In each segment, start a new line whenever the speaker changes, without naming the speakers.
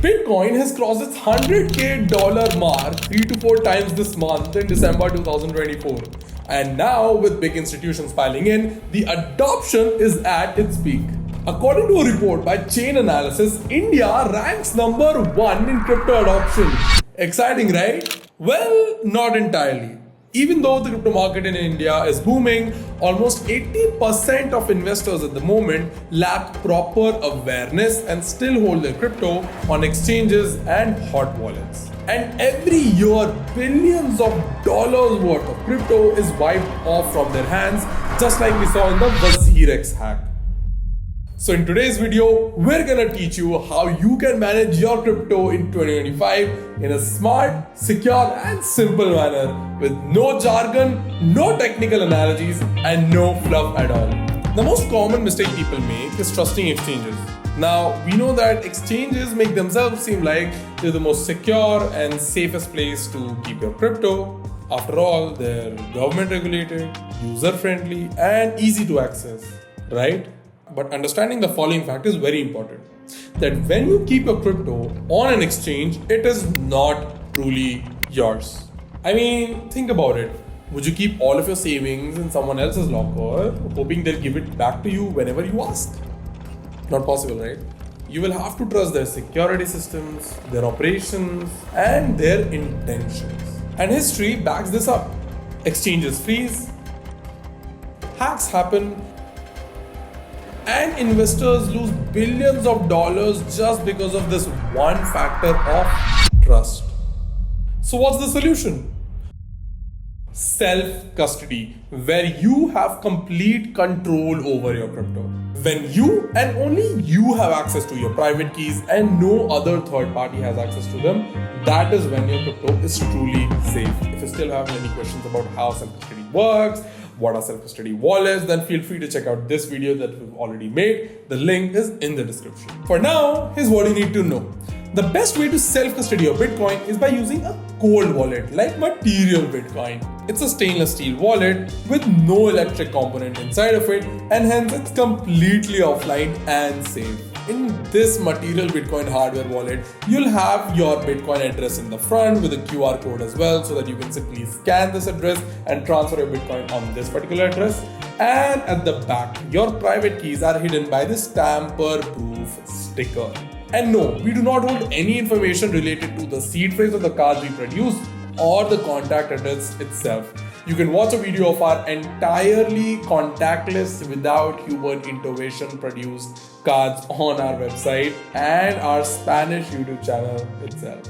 Bitcoin has crossed its $100K mark 3 to 4 times this month in December 2024. And now, with big institutions piling in, the adoption is at its peak. According to a report by Chain Analysis, India ranks number 1 in crypto adoption. Exciting, right? Well, not entirely. Even though the crypto market in India is booming, almost 80% of investors at the moment lack proper awareness and still hold their crypto on exchanges and hot wallets. And every year, billions of dollars worth of crypto is wiped off from their hands, just like we saw in the WazirX hack. So in today's video, we're gonna teach you how you can manage your crypto in 2025 in a smart, secure and simple manner with no jargon, no technical analogies and no fluff at all. The most common mistake people make is trusting exchanges. Now, we know that exchanges make themselves seem like they're the most secure and safest place to keep your crypto. After all, they're government regulated, user friendly and easy to access, right? But understanding the following fact is very important. That when you keep your crypto on an exchange, it is not truly yours. I mean, think about it. Would you keep all of your savings in someone else's locker, hoping they'll give it back to you whenever you ask? Not possible, right? You will have to trust their security systems, their operations, and their intentions. And history backs this up. Exchanges freeze, hacks happen, and investors lose billions of dollars just because of this one factor of trust. So what's the solution? Self-custody, where you have complete control over your crypto. When you and only you have access to your private keys and no other third party has access to them, that is when your crypto is truly safe. If you still have any questions about how self-custody works, what are self-custody wallets, then feel free to check out this video that we've already made. The link is in the description. For now, here's what you need to know. The best way to self-custody your Bitcoin is by using a cold wallet like Material Bitcoin. It's a stainless steel wallet with no electric component inside of it, and hence it's completely offline and safe. In this Material Bitcoin hardware wallet, you'll have your Bitcoin address in the front with a QR code as well, so that you can simply scan this address and transfer your Bitcoin on this particular address. And at the back, your private keys are hidden by this tamper-proof sticker. And no, we do not hold any information related to the seed phrase of the cards we produce or the contact address itself. You can watch a video of our entirely contactless, without human intervention produced cards on our website and our Spanish YouTube channel itself.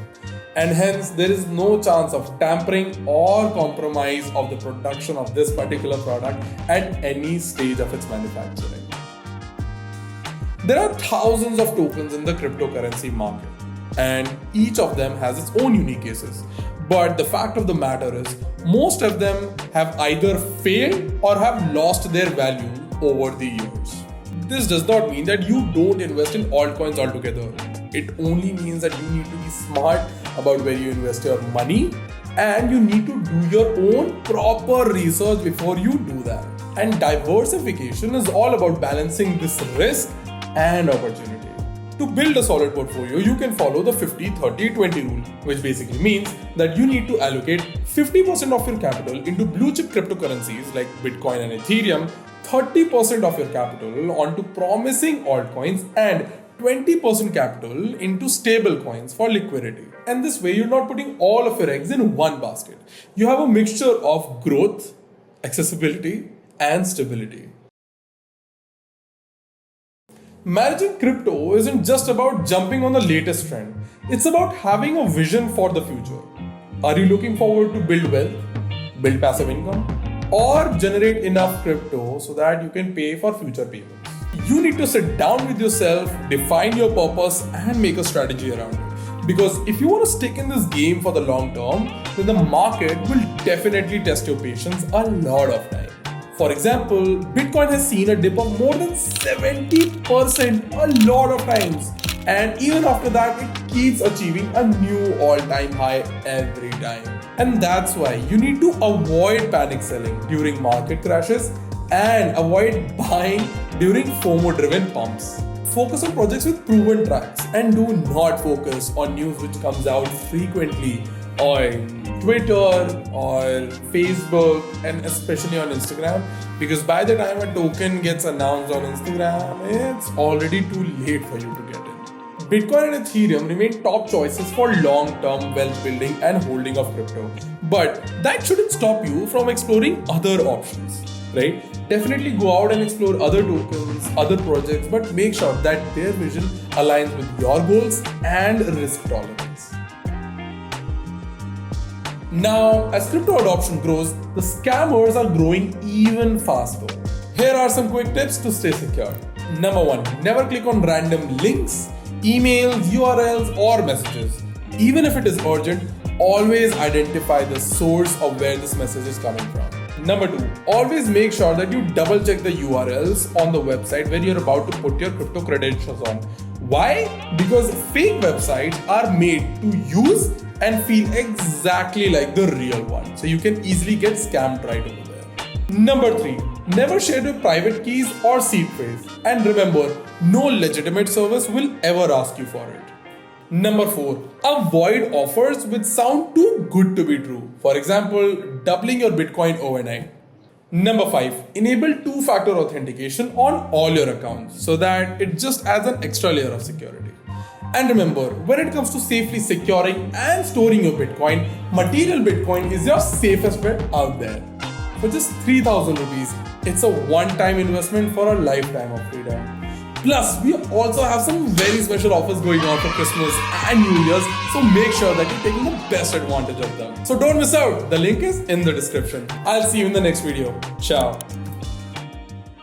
And hence, there is no chance of tampering or compromise of the production of this particular product at any stage of its manufacturing. There are thousands of tokens in the cryptocurrency market, and each of them has its own unique cases. But the fact of the matter is, most of them have either failed or have lost their value over the years. This does not mean that you don't invest in altcoins altogether. It only means that you need to be smart about where you invest your money, and you need to do your own proper research before you do that. And diversification is all about balancing this risk and opportunity. To build a solid portfolio, you can follow the 50-30-20 rule, which basically means that you need to allocate 50% of your capital into blue chip cryptocurrencies like Bitcoin and Ethereum, 30% of your capital onto promising altcoins, and 20% capital into stable coins for liquidity. And this way, you're not putting all of your eggs in one basket. You have a mixture of growth, accessibility, and stability. Managing crypto isn't just about jumping on the latest trend. It's about having a vision for the future. Are you looking forward to build wealth, build passive income, or generate enough crypto so that you can pay for future payments? You need to sit down with yourself, define your purpose, and make a strategy around it. Because if you want to stick in this game for the long term, then the market will definitely test your patience a lot of time. For example, Bitcoin has seen a dip of more than 70% a lot of times. And even after that, it keeps achieving a new all-time high every time. And that's why you need to avoid panic selling during market crashes and avoid buying during FOMO-driven pumps. focus on projects with proven tracks and do not focus on news which comes out frequently on Twitter or Facebook and especially on Instagram, because by the time a token gets announced on Instagram, it's already too late for you to get in. Bitcoin and Ethereum remain top choices for long-term wealth building and holding of crypto, but that shouldn't stop you from exploring other options, right? Definitely go out and explore other tokens, other projects, but make sure that their vision aligns with your goals and risk tolerance. Now, as crypto adoption grows, the scammers are growing even faster. Here are some quick tips to stay secure. Number 1, never click on random links, emails, URLs, or messages. Even if it is urgent, always identify the source of where this message is coming from. Number 2, always make sure that you double check the URLs on the website where you're about to put your crypto credentials on. Why? Because fake websites are made to use and feel exactly like the real one. So you can easily get scammed right over there. Number 3, never share your private keys or seed phrase. And remember, no legitimate service will ever ask you for it. Number 4, avoid offers which sound too good to be true. For example, doubling your Bitcoin overnight. Number 5, enable 2-factor authentication on all your accounts so that it just adds an extra layer of security. And remember, when it comes to safely securing and storing your Bitcoin, Material Bitcoin is your safest bet out there. For just 3,000 rupees, it's a one-time investment for a lifetime of freedom. Plus, we also have some very special offers going on for Christmas and New Year's, so make sure that you're taking the best advantage of them. So don't miss out. The link is in the description. I'll see you in the next video. Ciao.